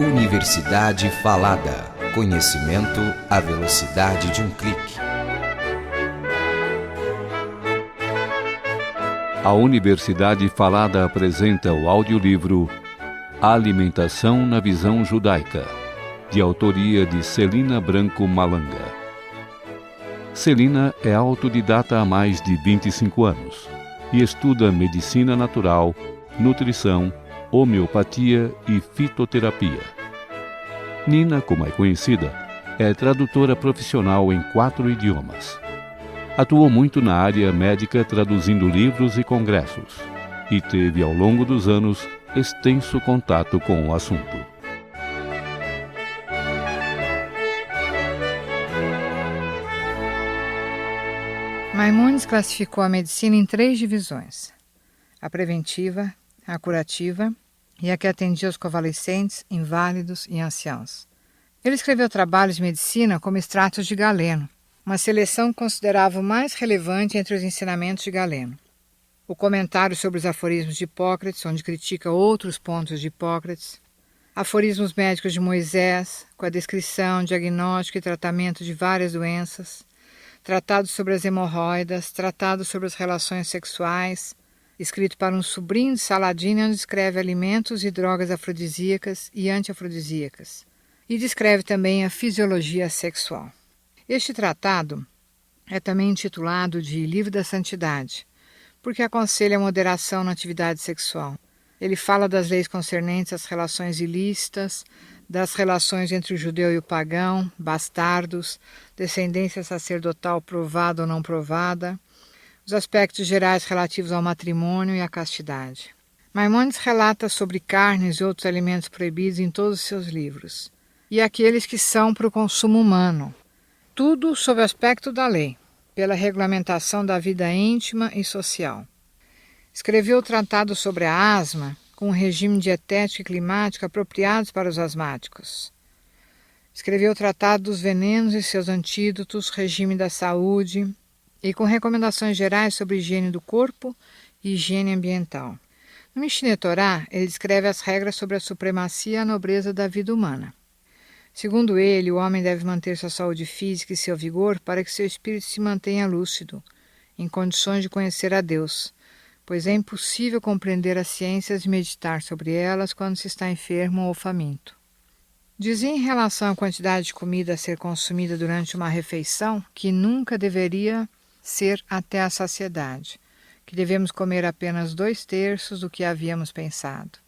Universidade Falada. Conhecimento à velocidade de um clique. A Universidade Falada apresenta o audiolivro Alimentação na Visão Judaica, de autoria de Celina Branco Malanga. Celina é autodidata há mais de 25 anos e estuda medicina natural, nutrição, homeopatia e fitoterapia. Nina, como é conhecida, é tradutora profissional em 4 idiomas. Atuou muito na área médica traduzindo livros e congressos e teve, ao longo dos anos, extenso contato com o assunto. Maimonides classificou a medicina em 3 divisões: a preventiva, a curativa e a que atendia os convalescentes, inválidos e anciãos. Ele escreveu trabalhos de medicina como extratos de Galeno, uma seleção que considerava o mais relevante entre os ensinamentos de Galeno. O comentário sobre os aforismos de Hipócrates, onde critica outros pontos de Hipócrates. Aforismos médicos de Moisés, com a descrição, diagnóstico e tratamento de várias doenças. Tratados sobre as hemorroidas, tratados sobre as relações sexuais, escrito para um sobrinho de Saladino, onde descreve alimentos e drogas afrodisíacas e antiafrodisíacas. E descreve também a fisiologia sexual. Este tratado é também intitulado de Livro da Santidade, porque aconselha a moderação na atividade sexual. Ele fala das leis concernentes às relações ilícitas, das relações entre o judeu e o pagão, bastardos, descendência sacerdotal provada ou não provada, os aspectos gerais relativos ao matrimônio e à castidade. Maimonides relata sobre carnes e outros alimentos proibidos em todos os seus livros, e aqueles que são para o consumo humano, tudo sob o aspecto da lei, pela regulamentação da vida íntima e social. Escreveu o tratado sobre a asma, com um regime dietético e climático apropriados para os asmáticos. Escreveu o tratado dos venenos e seus antídotos, regime da saúde, e com recomendações gerais sobre higiene do corpo e higiene ambiental. No Mishneh Torah, ele descreve as regras sobre a supremacia e a nobreza da vida humana. Segundo ele, o homem deve manter sua saúde física e seu vigor para que seu espírito se mantenha lúcido, em condições de conhecer a Deus, pois é impossível compreender as ciências e meditar sobre elas quando se está enfermo ou faminto. Dizia em relação à quantidade de comida a ser consumida durante uma refeição que nunca deveria ser até a saciedade, que devemos comer apenas 2/3 do que havíamos pensado.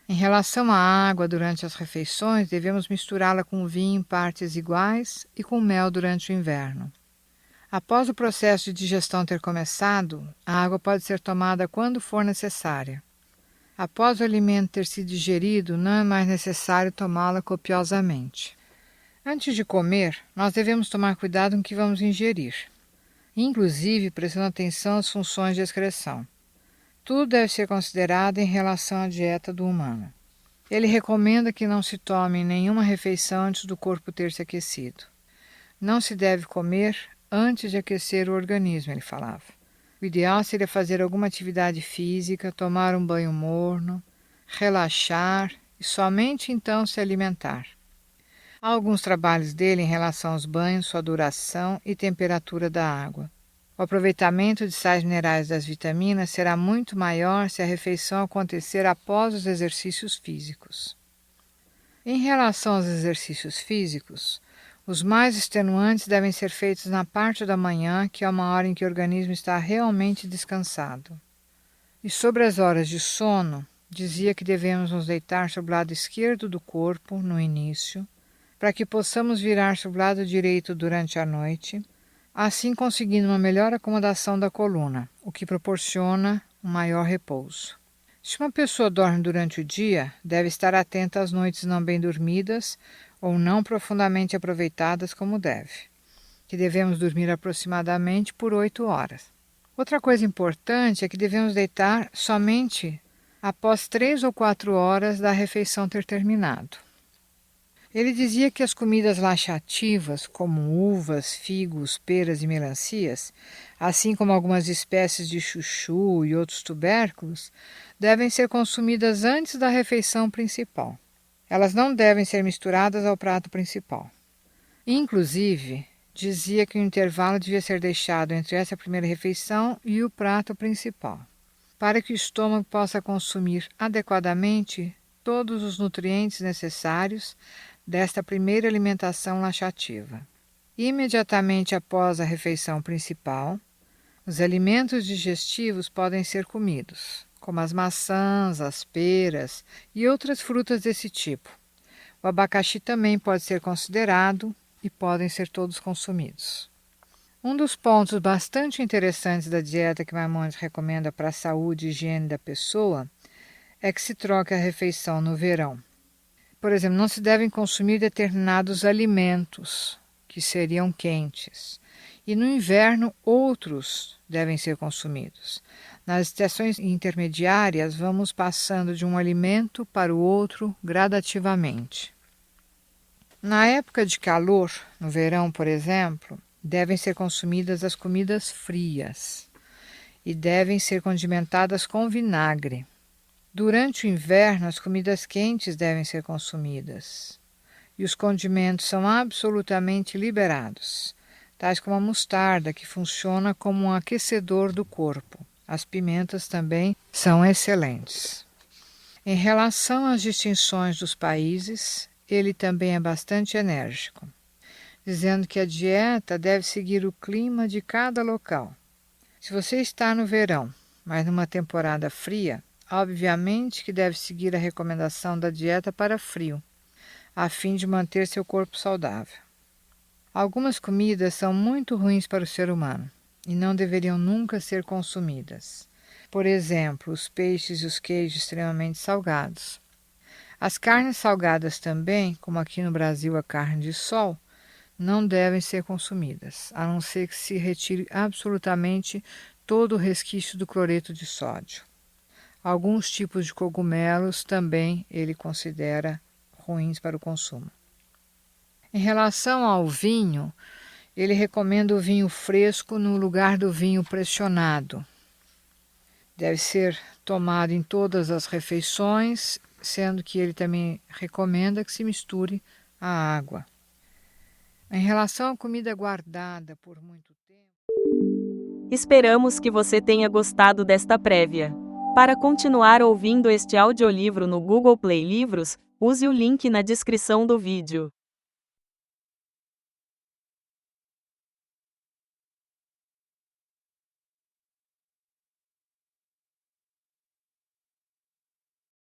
Em relação à água durante as refeições, devemos misturá-la com vinho em partes iguais e com mel durante o inverno. Após o processo de digestão ter começado, a água pode ser tomada quando for necessária. Após o alimento ter sido digerido, não é mais necessário tomá-la copiosamente. Antes de comer, nós devemos tomar cuidado com o que vamos ingerir, inclusive prestando atenção às funções de excreção. Tudo deve ser considerado em relação à dieta do humano. Ele recomenda que não se tome nenhuma refeição antes do corpo ter se aquecido. Não se deve comer antes de aquecer o organismo, ele falava. O ideal seria fazer alguma atividade física, tomar um banho morno, relaxar e somente então se alimentar. Há alguns trabalhos dele em relação aos banhos, sua duração e temperatura da água. O aproveitamento de sais minerais das vitaminas será muito maior se a refeição acontecer após os exercícios físicos. Em relação aos exercícios físicos, os mais extenuantes devem ser feitos na parte da manhã, que é uma hora em que o organismo está realmente descansado. E sobre as horas de sono, dizia que devemos nos deitar sobre o lado esquerdo do corpo, no início, para que possamos virar sobre o lado direito durante a noite, assim conseguindo uma melhor acomodação da coluna, o que proporciona um maior repouso. Se uma pessoa dorme durante o dia, deve estar atenta às noites não bem dormidas ou não profundamente aproveitadas como deve, que devemos dormir aproximadamente por 8 horas. Outra coisa importante é que devemos deitar somente após 3 ou 4 horas da refeição ter terminado. Ele dizia que as comidas laxativas, como uvas, figos, peras e melancias, assim como algumas espécies de chuchu e outros tubérculos, devem ser consumidas antes da refeição principal. Elas não devem ser misturadas ao prato principal. Inclusive, dizia que o intervalo devia ser deixado entre essa primeira refeição e o prato principal, para que o estômago possa consumir adequadamente todos os nutrientes necessários desta primeira alimentação laxativa. Imediatamente após a refeição principal, os alimentos digestivos podem ser comidos, como as maçãs, as peras e outras frutas desse tipo. O abacaxi também pode ser considerado e podem ser todos consumidos. Um dos pontos bastante interessantes da dieta que Maimonides recomenda para a saúde e higiene da pessoa é que se troque a refeição no verão. Por exemplo, não se devem consumir determinados alimentos que seriam quentes, e no inverno outros devem ser consumidos. Nas estações intermediárias, vamos passando de um alimento para o outro gradativamente. Na época de calor, no verão, por exemplo, devem ser consumidas as comidas frias e devem ser condimentadas com vinagre. Durante o inverno, as comidas quentes devem ser consumidas e os condimentos são absolutamente liberados, tais como a mostarda, que funciona como um aquecedor do corpo. As pimentas também são excelentes. Em relação às distinções dos países, ele também é bastante enérgico, dizendo que a dieta deve seguir o clima de cada local. Se você está no verão, mas numa temporada fria, obviamente que deve seguir a recomendação da dieta para frio, a fim de manter seu corpo saudável. Algumas comidas são muito ruins para o ser humano e não deveriam nunca ser consumidas. Por exemplo, os peixes e os queijos extremamente salgados. As carnes salgadas também, como aqui no Brasil a carne de sol, não devem ser consumidas, a não ser que se retire absolutamente todo o resquício do cloreto de sódio. Alguns tipos de cogumelos também ele considera ruins para o consumo. Em relação ao vinho, ele recomenda o vinho fresco no lugar do vinho pressionado. Deve ser tomado em todas as refeições, sendo que ele também recomenda que se misture a água. Em relação à comida guardada por muito tempo... Esperamos que você tenha gostado desta prévia. Para continuar ouvindo este audiolivro no Google Play Livros, use o link na descrição do vídeo.